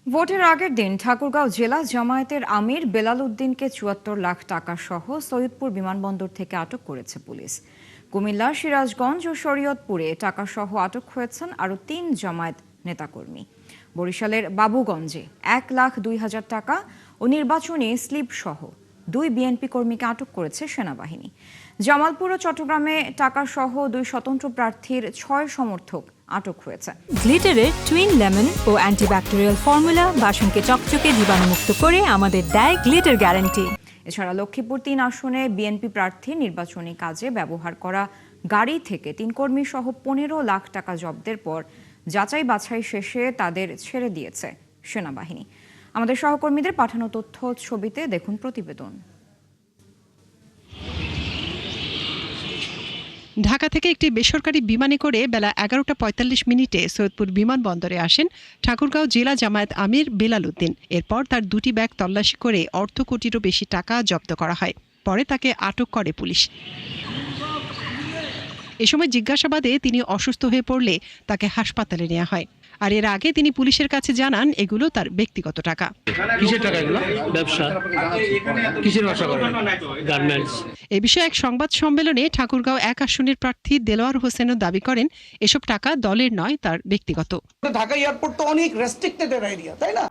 ভোটের আগের দিন ঠাকুরগাঁও জেলা জামায়াতের আমির বেলাল উদ্দিনকে ৭৪ লাখ টাকা সহ সৈয়দপুর বিমানবন্দর থেকে আটক করেছে পুলিশ। কুমিল্লা, সিরাজগঞ্জ ও শরীয়তপুরে টাকা সহ আটক হয়েছেন আরও ৩ জামায়াত নেতাকর্মী। বরিশালের বাবুগঞ্জে ১,০২,০০০ টাকা ও নির্বাচনী স্লিপ সহ ২ বিএনপি কর্মীকে আটক করেছে সেনাবাহিনী। জামালপুর ও চট্টগ্রামে টাকা সহ ২ স্বতন্ত্র প্রার্থীর ৬ সমর্থক আটক হয়েছে। গ্লিটারের টুইন লেমন ও অ্যান্টিব্যাকটেরিয়াল ফর্মুলা বাসনকে চকচকে জীবাণুমুক্ত করে আমাদের দেয় গ্লিটার গ্যারান্টি। এছাড়া লক্ষ্মীপুর ৩ আসনে বিএনপি প্রার্থী নির্বাচনী কাজে ব্যবহার করা গাড়ি থেকে ৩ কর্মী সহ ১৫ লাখ টাকা জব্দের পর যাচাই বাছাই শেষে তাদের ছেড়ে দিয়েছে সেনাবাহিনী। আমাদের সহকর্মীদের পাঠানো তথ্য ছবিতে দেখুন প্রতিবেদন। ঢাকা থেকে একটি বেসরকারি বিমানে করে বেলা ১১টা ৪৫ মিনিটে সৈয়দপুর বিমানবন্দরে আসেন ঠাকুরগাঁও জেলা জামায়াত আমির বেলাল উদ্দিন। এরপর তার ২টি ব্যাগ তল্লাশি করে অর্ধ কোটিরও বেশি টাকা জব্দ করা হয়। পরে তাকে আটক করে পুলিশ। এ সময় জিজ্ঞাসাবাদে তিনি অসুস্থ হয়ে পড়লে তাকে হাসপাতালে নেওয়া হয়। আর এর আগে তিনি পুলিশের কাছে জানান এগুলো তার ব্যক্তিগত টাকা। কিসের টাকা এগুলো? ব্যবসা। কিসের ব্যবসা করেন? গার্মেন্টস। এ বিষয়ে এক সংবাদ সম্মেলনে ঠাকুরগাঁও ১ আসনের প্রার্থী দেলোয়ার হোসেনও দাবি করেন এসব টাকা দলের নয়, তার ব্যক্তিগত। ঢাকা এয়ারপোর্ট তো অনেক রেস্ট্রিক্টেড এরিয়া, তাই না?